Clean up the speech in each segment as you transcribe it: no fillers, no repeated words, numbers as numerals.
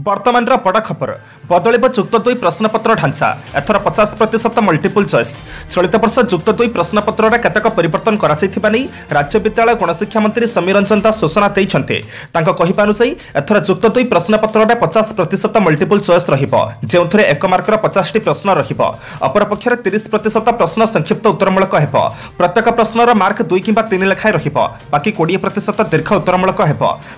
वर्तमान बड़ खबर बदल जुक्त 2 प्रश्नपत्र ढांचा एथर 50% मल्टीपल चॉइस चलित वर्ष जुक्त 2 प्रश्नपत्र केतक परिवर्तन राज्य विद्यालय गणशिक्षा मंत्री समीर रंजन दास सूचना देते एथर जुक्त 2 प्रश्नपत्र 50% मल्टीपल चॉइस जो एक मार्कर 50 प्रश्न अपरपक्ष 30% प्रश्न संक्षिप्त उत्तरमूलक प्रत्येक प्रश्नर मार्क 2 कि 3 लेखाएं बाकी 20% दीर्घ उत्तरमूलक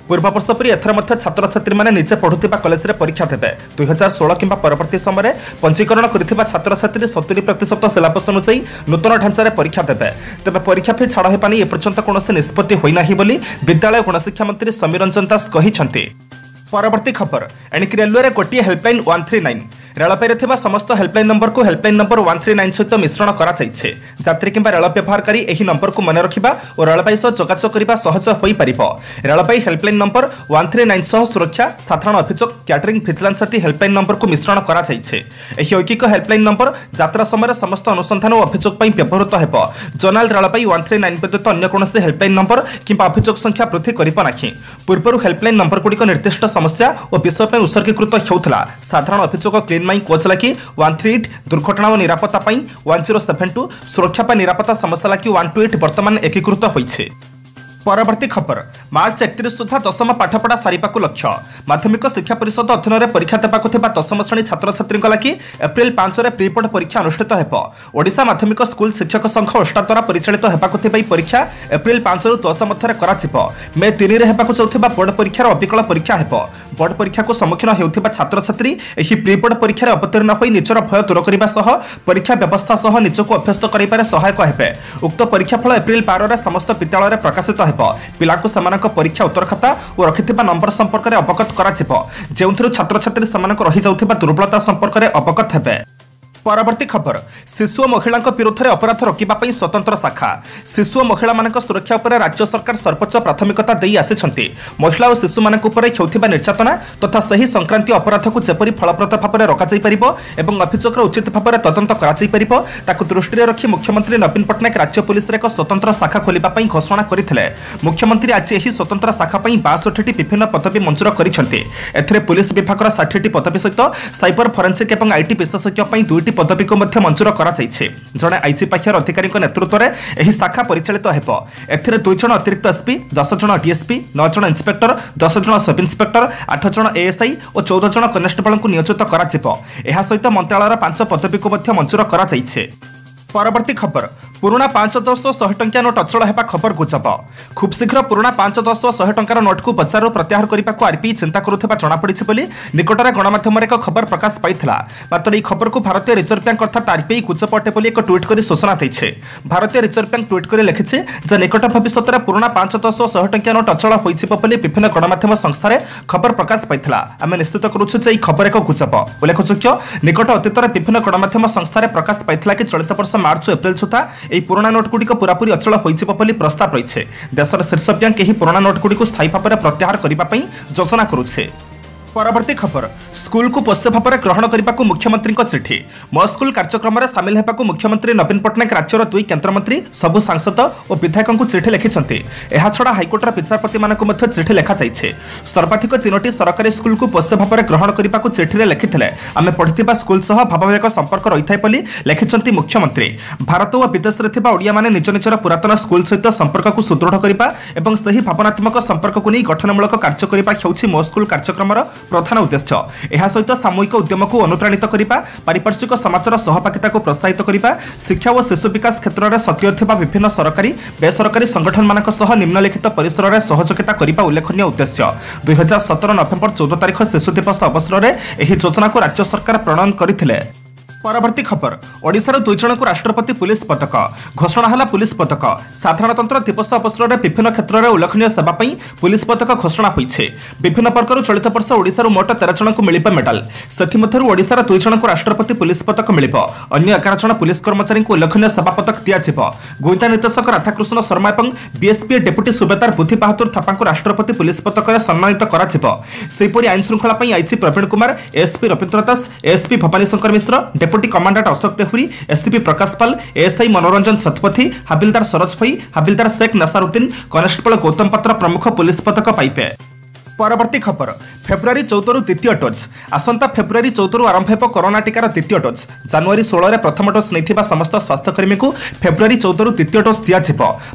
पूर्व वर्ष परी एथर छात्र छात्री मैंने निजे पढ़ुवा कॉलेज रे परीक्षा देबे 2016 किंबा परवर्ती समय पंजीकरण करथिबा छात्र छात्री 70% सिलेबस अनुसार नूतन ढांचा परीक्षा देबे तेबे परीक्षा फी छाड़ हे पानी एपर्यंत कोनोसी निष्पत्ति होई नाही बोली विद्यालय गणशिक्षा मंत्री समीर रंजन दास कहिसंती। परवर्ती खबर एणिक रेलवे रे गोटिए हेल्पलाइन 139 रेलवे थिबा समस्त हेल्पलाइन नंबर को हेल्पलाइन नंबर 139 सहित मिश्रण करा जाइछे यात्री किंबा रेल व्यवहारकारी एही नंबर को मन रखिबा और रेलवे सह जोगाजोग करिबा सहज होई परिबो। रेलवे हेल्पलाइन नंबर 139 सह सुरक्षा साधारण अभियोग कैटरिंग विजिलेंस आदि हेल्पलाइन नंबर को मिश्रण करा जाइछे। एही ऐकिक हेल्पलाइन नंबर यात्रा समय समस्त अनुसंधान और अभियोग पई व्यवहृत हेबो। जनरल रेलवे 139 व्यतीत अन्य कोनोसी हेल्पलाइन नंबर किंबा अभियोग संख्या वृद्धि करिबो नाही। पूर्वरु हेल्पलाइन नंबर गुडिक निर्दिष्ट समस्या और विषय पई उत्सर्गीकृत हेउथला। साधारण अभियोग क्लीन माई कोच लगी 138 दुर्घटना और निरापत्ता 1072 सुरक्षा निरापत्ता समस्या लगी 128 वर्तमान एकीकृत होइछे। परवर्ती खबर मार्च 31 सुधा दशम पाठपढ़ा सारिबा लक्ष्य माध्यमिक शिक्षा परिषद अधीन में परीक्षा देवाक दशम श्रेणी छात्र छात्री लगी एप्रिल 5 रे प्री बोर्ड परीक्षा अनुष्ठित हेबो। ओडिशा माध्यमिक स्कूल शिक्षक संघ ओष्टा द्वारा परिचालित हेबाक परीक्षा एप्रिल 5 रु 10 मध्य कराजिबो। मे 3 रे हेबाक जाउथिबा बोर्ड परीक्षार अविकल परीक्षा हेबो। बोर्ड परीक्षा को सम्मुखीन हेउथिबा छात्र छात्री एही प्री बोर्ड परीक्षा अवतीर्ण होई निजर भय दूर करबा सह परीक्षा व्यवस्था सह निजको अभ्यस्त करिबारे सहायक हेबे। उक्त परीक्षा फल एप्रिल 12 रे समस्त विद्यालय रे प्रकाशित पिला परीक्षा उत्तर खाता और रखिथिबा नंबर संपर्क में अवगत करा जो छात्र छात्री रही जाउथिबा दुर्बलता संपर्क में अवगत हेबे। परवर्ती खबर शिशु और महिला विरोध में अपराध रोकने स्वतंत्र शाखा शिशु और महिला मान सुरक्षा उपर राज्य सरकार सर्वोच्च प्राथमिकता दे आसी। महिला और शिशु मान होता निर्यातना तथा सही संक्रांति अपराध को जपरी फलप्रद भाव में रखाई अभियोग उचित भाव में तदंत कर दृष्टि रखी मुख्यमंत्री नवीन पट्टनायक राज्य पुलिस एक स्वतंत्र शाखा खोलने घोषणा करते। मुख्यमंत्री आज यह स्वतंत्र शाखा 62टी विभिन्न पदवी मंजूर करते। पुलिस विभाग 60टी पदवी सहित साइबर फोरेंसिक और आईटी विशेषज्ञ 2टी पदवी को मंजूर जड़े आईजी पाखियार अधिकारी नेतृत्व में यह शाखा परिचालित हेबो। एथिरे 2 जण अतिरिक्त एसपी 10 जण डीएसपी 9 जण इंस्पेक्टर 10 जण सब इंस्पेक्टर 8 जण एएसआई और 14 जण कनेस्टेबल को नियोजित करा सहित मंत्रालय 5 पदवी को मंजूर करा। परवर्ती खबर पुराणा 5, 10 और 100 टंकिया नोट अचल होगा खबर गुजब खूब शीघ्र पुराणा 5, 10 और 100 टंकार नोट को बजार प्रत्याहार करने को आरपीआई चिंता करुवा जमापड़ी निकटरे गणमाध्यम एक खबर प्रकाश पाइला। मात्र यह खबर को भारतीय रिजर्व बैंक अर्थात आरपीआई गुजब अटे एक ट्वीट कर सूचना देते। भारतीय रिजर्व बैंक ट्वीट कर लिखिছে जे निकट भविष्य में पुराणा 5, 10 और 100 टंकिया नोट अचल हो विभिन्न गणमाध्यम संस्थार खबर प्रकाश पाइला। आम निश्चित करुचु जे खबर एक गुजब उल्लेखযোग्य निकट अतीत विभिन्न गणमाध्यम संस्थार प्रकाश पाइला कि चलित वर्ष मार्च एप्रिल सुधा यह पुराणा नोट गुड़िक पूरापूरी अचल हो प्रस्ताव रही। देशर शीर्ष बैंक यह पुराणा नोट गुड़िक स्थायी भाव में प्रत्याहार करने योजना करुछे। परवर्ती खबर स्कूल को पोष्य भाव में ग्रहण करने को मुख्यमंत्री चिठी मो स्कूल कार्यक्रम में सामिल होगा मुख्यमंत्री नवीन पट्टनायक राज्यर 2 केन्द्रमंत्री सबु सांसद और विधायक को चिठी लिखिं। एहाछड़ा हाइकोर्टर विचारपति मानक चिठी लिखा जाइए। सर्वाधिक 3टी सरकारी स्कूल को पोष्य भाव में ग्रहण करने को चिठी में लिखिते आम पढ़ी स्कूल सह भावावेग संपर्क रही है लिखिं मुख्यमंत्री। भारत और विदेश में ओडिया माने निज निजर पुरातन स्कूल सहित संपर्क को सुदृढ़ करने और सही भावनात्मक संपर्क को नहीं गठनमूलक कार्य करने मो स्कूल कार्यक्रम प्रधान उद्देश्य। यह सहित सामूहिक उद्यम को अनुप्राणित करने पारिपार्श्विक समाजर सहभागिता को प्रोत्साहित करने शिक्षा और शिशु विकास क्षेत्र में सक्रिय थिबा विभिन्न सरकारी बेसरकारी संगठन मानक सह निम्नलिखित परिसर में सहयोगिता करने उल्लेखनीय उद्देश्य। 2017 नवेम्बर 14 तारिख शिशु दिवस अवसर में यह योजना को राज्य सरकार प्रणयन करथिले। परवर्ती खबर ओडिशार 2 जन को राष्ट्रपति पुलिस पदक घोषणा है। पुलिस पदक साधारणतंत्र दिवस अवसर में विभिन्न क्षेत्र में उल्लेखनीय सेवा पुलिस पदक घोषणा होइछे। विभिन्न प्रकार चलित वर्ष ओडिशार मोट 13 जन को मिलिबा मेडल सेथिमध्यरु ओडिशार 2 जन को राष्ट्रपति पुलिस पदक मिलिबो। अन्य 11 जन पुलिस कर्मचारी को उल्लेखनीय सेवा पदक दियाजिबो। गोइंदा निर्देशक राधाकृष्ण शर्मा और बीएसपी डेप्यूटी सुबेदार बुद्धि बहादुर थापा को राष्ट्रपति पुलिस पदक सम्मानित करा। सेहिपरि आईन श्रृंखला IG Praveen Kumar ASP Rabindra Das ASP Bhabani Shankar Mishra deputy commandant Ashok Dehury SP Prakash Pal ASI Manoranjan Satapathy हाबिलदार सरोज भाई हाबिलदार शेख नसारुद्दीन कनेस्टेबल गौतम पत्र प्रमुख पुलिस पदक पाइबे। परवर्ती खबर फेब्रुआरी 14 रु द्वितीय डोज आसंता फेब्रुआरी 14 रु आरंभ हो कोरोना टीकार द्वितीय डोज जनवरी 16 रे प्रथम डोज नहीं समस्त स्वास्थ्यकर्मी को फेब्रुआरी 14 रु द्वितीय डोज दिया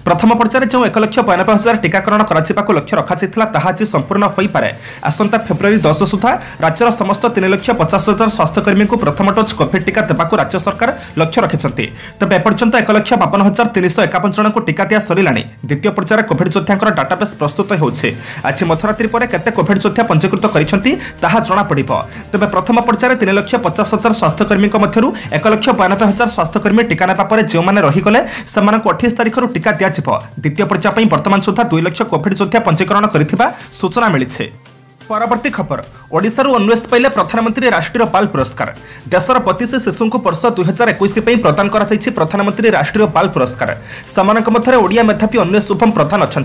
प्रथम पर्यायर जो 1,92,000 टीकाकरण कर लक्ष्य रखा आज संपूर्ण हो पारे आसंता फेब्रुआरी 10 सुधा राज्यर समस्त 3,50,000 स्वास्थ्यकर्मी को प्रथम डोज कोविड टीका देवाक राज्य सरकार लक्ष्य रखिंट तेज एपर्यंत 1,52,351 जन को टीका दिया सरला द्वितीय पर्यायर कोविड योद्धा डाटाबेस प्रस्तुत होछि आज मध्यरात्रि पर केते कोविड योद्धा पंजीकृत करिसेंती ताहा जणा पड़िबो तबे प्रथम पर्यायर 3,50,000 स्वास्थ्यकर्मी मध्यरु 1,92,000 स्वास्थ्यकर्मी टीका नेबा परे जे माने रही गले सेमानक 28 तारिख रु टीका दिया जिवो द्वितीय पर्याय पई वर्तमान सुधा 2 लाख कोविड योद्धा पंजीकरण करिथिबा सूचना मिलिछे। परवर्ती खबर ओडिशा रु अन्वेष पाइले प्रधानमंत्री राष्ट्रीय बाल पुरस्कार देशर 25 शिशु को वर्ष 2021 प्रदान करा प्रधानमंत्री राष्ट्रीय बाल पुरस्कार समानक मध्य ओडिया मेधावी अन्वेष शुभम प्रधान अच्छा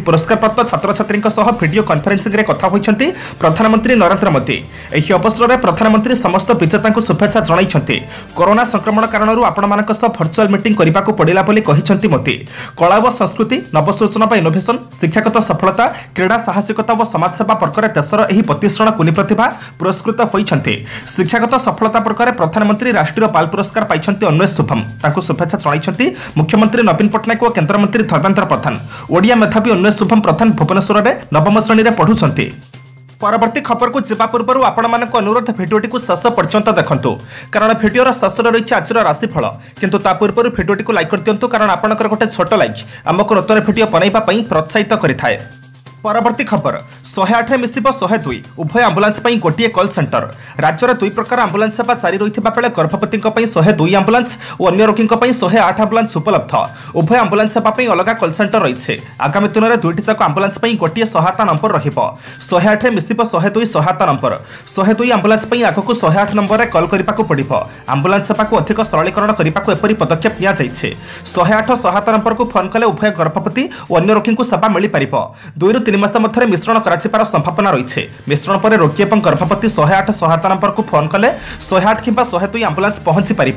पुरस्कार प्राप्त छात्र छात्री वीडियो कॉन्फ्रेंसिंग रे कथा होइछन्ति प्रधानमंत्री नरेंद्र मोदी एही अवसर में प्रधानमंत्री समस्त विजेता को शुभेच्छा जणाइछन्ति कोरोना संक्रमण कारण आपणमानक सह वर्चुअल मीटिंग करने को पड़िला बोली कहिछन्ति मोदी कला व संस्कृति नवसूचना व इनोवेशन शिक्षागत सफलता क्रीड़ा साहसिकता व समाजसेवा प्रकार देशर एही 32 जन कुनी प्रतिभा पुरस्कृत होइछन्ते शिक्षागत सफलता प्रकार प्रधानमंत्री राष्ट्रीय बाल पुरस्कार पाइछन्ते अन्वेष शुभम तांको शुभेच्छा जणाइछन्ते मुख्यमंत्री नवीन पटनायक व केंद्र मंत्री धर्मेंद्र प्रधान ओडिया मेधावी अन्वेष शुभम प्रधान भुवनेश्वर में नवम श्रेणी में पढ़ुछन्ते। परवर्ती खबर को जीवा पूर्व आपण अनुरोध भिडियोटी को शेष पर्यंत देखंतु कारण भिडियोर शेष रही आज राशिफल किंतु ता पूर्व भिडियोटी को लाइक कर दियंतु कारण आपनकर गोटे छोट लाइक आमको नूतन भिडियो बनैबा पई प्रोत्साहित करिथाय। परवर्ती खबर 108 मिसिब 102 उभय आंबुलांस पई गोटिए कॉल सेंटर राज्य में 2 प्रकार आंबुलांस सेवा जारी रही बेले गर्भवती 102 आंबुलांस और अन्य रोगी 108 आंबुलांस उपलब्ध उभय आंबुलांस सेवा अलग कॉल सेंटर रही आगामी दिन में 2टी जाक आंबुलांस गोटे सहायता नंबर रहिबो 108 मिसिब 102 सहायता नंबर 102 आंबुलांस आगक 108 नंबर में कॉल करने को पड़ो आंबुलांस सेवा को अधिक सरलीकरण करने को एपरी पदक्षेप नि 108 सहायता नंबर को फोन कले उभय गर्भवती और अन्य रोगी सेवा मिल पार 2 ରୁ 3 मास मध्य मिश्रण करार संभावना रही मिश्रण पर रोगी और गर्भवती 108 सहायता नंबर को फोन कले 108 कि 102 आंबुलांस पहुंची पार।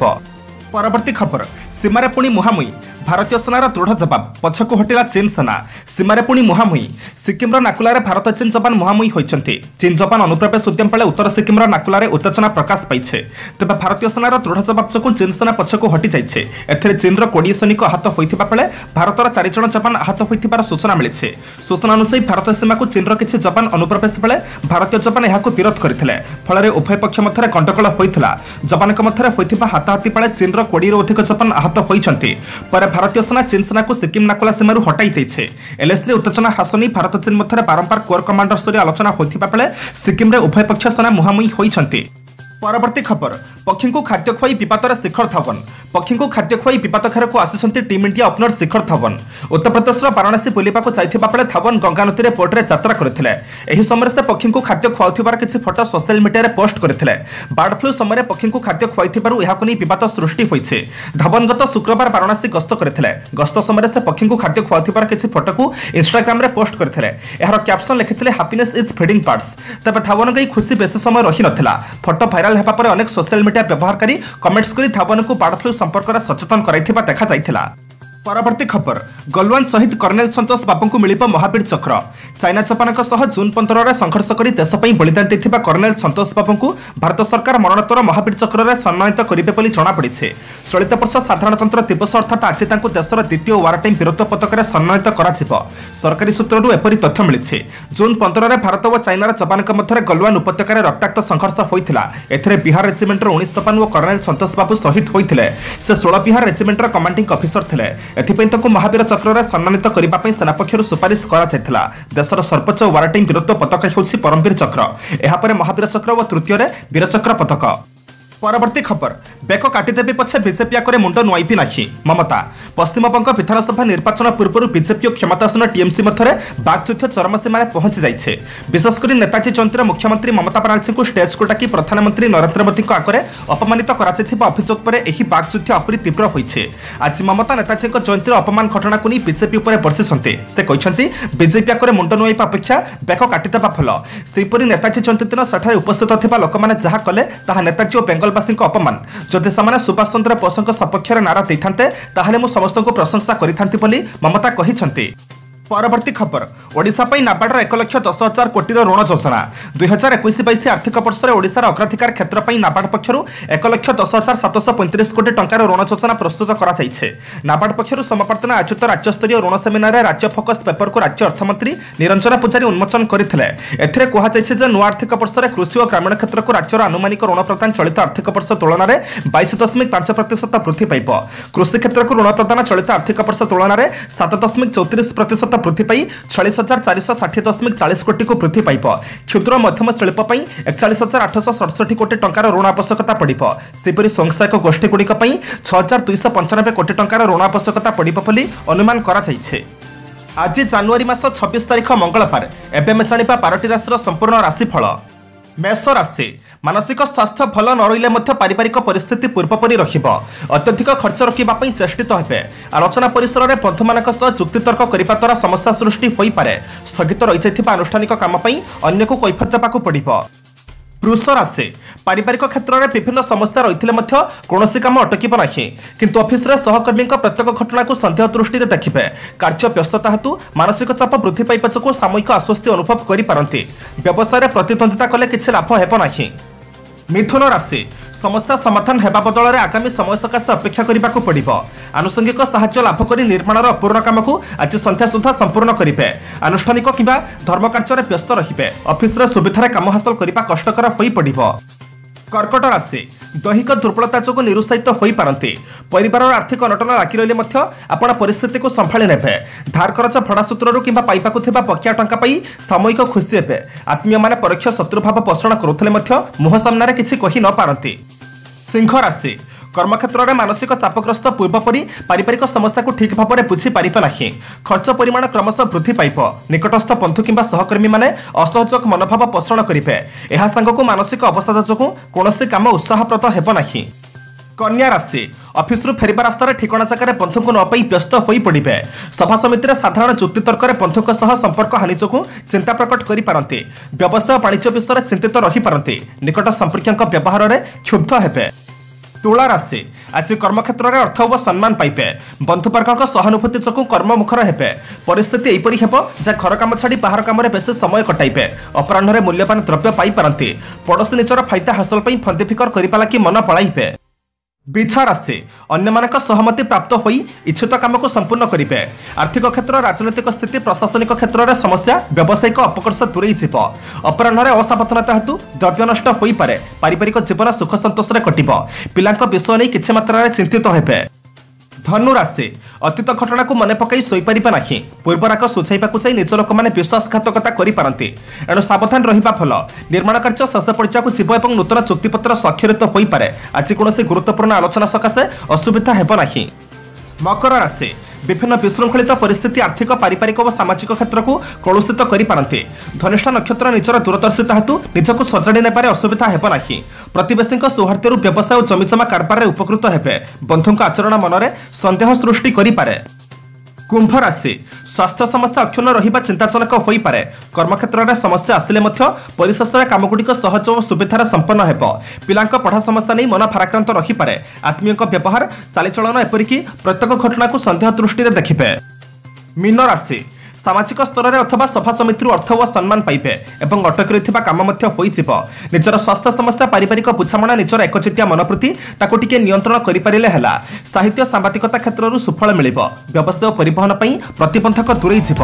परवर्ती खबर सीमार पुणी मुहांमुही भारतीय सेनार दृढ़ जवाब पछकु हटिला चीन सेना सीमार पुणी मुहांमुही सिक्किमर नाकुलारे भारत चीन जवान मुहांमुही होइछन्ति चीन जवान अनुप्रवेश उद्यम बेले उत्तर सिक्किमर नाकुलारे उत्तेजना प्रकाश पाइछे तेबे भारतीय सेनार दृढ़ जवाब चकु चीन सेना पछकु हटि जाइछे एथिरे चीनर 20 सैनिक आहत होइथिबा बेले भारतर 4 जण जवान आहत होइथिबार सूचना मिलिछे सूचना अनुसार भारत सीमा को चीनर किछि जवान अनुप्रवेश बेले भारतीय जवान एहाकु विरोध करथिले फଳରେ उभय पक्ष मध्य गंडगोल होइथिला जवानक मध्य होइथिबा हाताहाती बेले चीनर 20 रु अधिक जवान आहत होइछन्ति पर भारतीय सेना चीन सेना को सिक्किम नाकुला सीमारू हटाई देइछे एलएसरे उत्तेजना ह्रास नहीं भारत चीन मध्य बारंबार कोर कमांडर स्तरीय आलोचना होइथिबा बेले सिक्किम रे उभय पक्ष सेना मुहांमुही होइछन्ति। परवर्ती खबर पक्षी को खाद्य खुआई विपातर शिखर धवन पक्षी को खाद्य खुआई विपात घेर को आसिसंती team India opener Shikhar Dhawan Uttar Pradesh Varanasi बुलिबाक जाइथिबा बेले धवन गंगा नदी में बोट रे यात्रा करथिले एही समय से पक्षी को खाद्य खुआउथिबार किछि फोटो सोशल मीडिया रे पोस्ट करथिले बर्ड फ्लू समय पक्षी को खाद्य खुआइथिबारु एहाकु नै विवाद सृष्टि होइछे धवन गत शुक्रवार वाराणसी गस्त करथिले गस्त समय से पक्षी को खाद्य खुआउथिबार किछि फोटो को इंस्टाग्राम रे पोस्ट करथिले एहार कैप्शन लिखिथिले हैप्पीनेस इज फीडिंग बर्ड्स तबे धवन गई खुशी बेसी समय रही नथिला फोटो भाइराल हेबा परे अनेक सोशल मीडिया व्यवहारकारी कमेंट्स करी धवन को बर्ड फ्लू संपर्क में सचेतन कराइथिबा देखा जाइथिला। परवर्ती खबर गलवान शहीद कर्नेल संतोष बाबू को मिलिब महावीर चक्र चाइना जापान जून 15 में संघर्ष कर देशपाई बलिदान देथिबा कर्नेल संतोष बाबू को भारत सरकार मरणोत्तर महावीर चक्र में सम्मानित करेंगे बोली जमापड़ी चलित वर्ष साधारणतंत्र दिवस अर्थात आज देशर द्वितीय वार टाइम वीरत्व पदक सम्मानित कर सरकारी सूत्रु एपरी तथ्य मिली जून 15 में भारत और चाइनार जवान मध्य गलवान उपत्यकार रक्ताक्त संघर्ष होता एथिरे बिहार रेजिमेंटर 19 जवान और कर्नेल संतोष बाबू शहीद होते से 16 बिहार रेजिमेंटर कमांडिंग ऑफिसर थे एथिपई तांको महावीर चक्र में सम्मानित करने सेना पक्षर सुपारिश करा देशर सर्वोच्च वार टाइम वीरत्व पदक होउछि परमवीर चक्र एहापरे महावीर चक्र और तृतीय वीरचक्र पदक। परवर्ती खबर बेक काटिदेवी पछे बीजेपी आकरे मुंड नुआईबी नाही ममता पश्चिमबंग विधानसभा निर्वाचन पूर्व बीजेपी और क्षमतासीन टीएमसी मध्य बाकयुद्ध चरम सीमार पहुंची जाइछे विशेषकर नेताजी जयंतीर मुख्यमंत्री ममता बनार्जी को स्टेज को डाकी प्रधानमंत्री नरेंद्र मोदी आगे अपमानित कराଯାଇଥିବା अभियोग पर एही बाकयुद्ध आहुरी तीव्र होइछे आज ममता नेताजी जयंतीर अपमान घटना को नहीं बीजेपी उपर बर्षिसंते से कहते बीजेपी आगे मुंड नुआईबा अपेक्षा बेक काटिदेवा भल सेहीपरि नेताजी जयंती दिन सेठारे उपस्थित थिबा लोक माने जहा कले ताहा नेताजी और बेंगल अपमान जदि से सुभाष चंद्र बोस सपक्ष नारा देते ताहले मु समस्त को प्रशंसा करिथांती बोली ममता कहिसंती। परवर्ती खबर ओडिशा पई नाबार्डर 1,10,00,000 कोटी ऋण योजना 2021-22 आर्थिक वर्ष में ओडिशार अग्राधिकार क्षेत्र पर नाबार्ड पक्षर 1,10,735 कोटी टंकार ऋण योजना प्रस्तुत कर नाबार्ड पक्षर समापर्तन आयोजित राज्यस्तरीय ऋण सेमिनार राज्य फोकस पेपर को राज्य अर्थमंत्री निरंजन पूजारी उन्मोचन करते कहुई नुआ आर्थिक वर्ष में कृषि और ग्रामीण क्षेत्र को राज्यर आनुमानिक ऋण प्रदान चलित आर्थिक वर्ष तुलन में 22.5% वृद्धि पाइब। कृषि क्षेत्र को ऋण प्रदान चलित आर्थिक वर्ष तुलन में 7.34% वृद्धि पाई 46,460.40 कोटी को वृद्धि पाइब। क्षुद्र मध्यम शिल्प 41,867 कोटी टंकार ऋण आवश्यकता पड़िब। सेपरि स्वयंसहायक गोष्ठी गुड़िक 6,295 कोटी टंकार ऋण आवश्यकता पड़िब बोली अनुमान करा जाइछे। आज जनवरी मास 26 तारिख मंगलवार एवं जानिबा 12टी राशि संपूर्ण राशिफल। मेष राशि मानसिक स्वास्थ्य भल न रही पारिवारिक परिस्थिति पूर्वपरी रहिबो। अत्यधिक खर्च रखा चेष्टित हेबे। आलोचना परिसर में बंधु मान जुक्तितर्क करने द्वारा समस्या सृष्टि हो पारे। स्थगित रही जाइथिबा अनुष्ठानिक काम अन्य को कैफियत देबाकू पड़िबो। वृष राशि पारिवारिक क्षेत्र में विभिन्न समस्या रही कौन काम अटक ना किंतु ऑफिस रे सहकर्मी प्रत्येक घटना को सन्देह दृष्टि देखिए। कार्य व्यस्तता हेतु मानसिक चाप वृद्धि पाइबा जो सामयिक आश्वस्ति अनुभव करिपारंती। व्यवसाय प्रतिद्वंदिता कले किछि लाभ हेब नाही। मिथुन राशि समस्या समाधान हेबा बदल में आगामी समय सकाशे अपेक्षा करने को पड़िबो। आनुषंगिक साहाय्य लाभ कर निर्माणर अपूर्ण काम को आज संध्या सुधा संपूर्ण करेंगे। आनुष्ठानिक किंवा धर्म कार्य व्यस्त रहिबे। ऑफिस रे सुविधार काम हासिल करने कष्टकर हो पड़िबो। कर्कट राशि दैहिक दुर्बलता जो निरुत्साहित हो पारती। परिवार आर्थिक अनटन लागी रही आपण परिस्थिति को संभाली नेबे। धार करज भड़ा सूत्रु कि पाइबाकू बकिया टंका पाई सामयिक खुशी हे। आत्मीय माने परोक्ष शत्रुभाव पोषण करुले मुह सामने किसी कही न पारती। सिंह राशि कर्मक्षेत्र में मानसिक चापग्रस्त पूर्वपरी पारिवारिक समस्या को ठीक भाव में बुझी पारिबे नाही। खर्च परिमाण क्रमशः वृद्धि पाइब। निकटस्थ बंधु किंवा सहकर्मी माने असहयोग मनोभाव पोषण करेंगे। यह सांगक मानसिक अवस्था जो कौन काम उत्साहप्रद हेब नाही। कन्या राशि ऑफिस फेरिबा रास्तार ठिकणा जगह बंधु को न पाई व्यस्त हो पड़े। सभा समिति साधारण जुक्तितर्क बंधु संपर्क हानि जो चिंता प्रकट करें। व्यवसाय वाणिज्य विषय चिंतित रही पारती। निकट संपर्कों व्यवहार में क्षुब्ध हेबे। तुला राशि आज कर्मक्षेत्र में अर्थ व सम्मान पाइबे। बंधुवर्गों सहानुभूति जो कर्ममुखर हेबे। परिस्थिति एपरी हेब जे घर काम छाड़ी बाहर काम बेस समय कटाइबे। अपराह्न मूल्यवान द्रव्य पाई पारती। पड़ोशी निजर फायदा हासिल पर फंदी फिकर करने लगी मन पड़ाइबे। बिछा राशि अन्य सहमति प्राप्त होई इच्छित काम को संपूर्ण करेंगे। आर्थिक क्षेत्र राजनैतिक स्थिति प्रशासनिक क्षेत्र में समस्या व्यावसायिक अपकर्ष दूरे जीव। अपराह्न असावधानता हेतु द्रव्य नष्ट हो पारे। पारिवारिक जीवन सुख संतोष कटिब। पिला विषय नहीं किछि मात्रा चिंतित हेबे। धनु राशि अतीत घटना को मन पकई शोपारे ना। पूर्व राग सुझाइवाक जाई निज लोक मैंने विश्वासघातकता करपारती। एणु सावधान रहिबा भल। निर्माण कार्य शेष पर्यायକୁ जीव और नूतन चुक्तिपत्र स्वाक्षरित हो पारे। आज कौन गुरुत्वपूर्ण आलोचना सकाशे असुविधा हेब नाही। मकर राशि विभिन्न विशृंखलित परिस्थिति आर्थिक पारिवारिक और सामाजिक क्षेत्र को कलुषित करिपारंती। धनिष्ठा नक्षत्र निजर दूरदर्शिता हेतु निजक सजाड़ी नेबारे असुविधा हेब नाही। प्रतिवेशी सौहार्द्य व्यवसाय और जमिजमा कारबार में उपकृत हेबे। बंधुक आचरण मनरे संदेह सृष्टि करिपारे। कुंभ राशि स्वास्थ्य समस्या अक्षुण्ण रहिबा चिंताजनक हो पारे। कर्मक्षेत्र में समस्या आसिले परिशेष में कामगुड़िक सहज और सुविधार संपन्न हेब। पिला पढ़ा समस्या नहीं मन भाराक्रांत रही पारे। आत्मीय व्यवहार चालीचलन एपरिक प्रत्येक घटना को संदेह दृष्टि देखिए। मीन राशि सामाजिक स्तर में अथवा सभा समिति अर्थ व सम्मान पाइबे एवं अटक रही काम निजर स्वास्थ्य समस्या पारिवारिक बुझामणा निजर एकचिटिया मनोवृत्ति ताको टिके नियंत्रण करिपारिले हैला। साहित्य सांबादिकता क्षेत्र सुफल मिलिब। व्यवसाय परिवहन प्रतिबंधक दूरे जीव।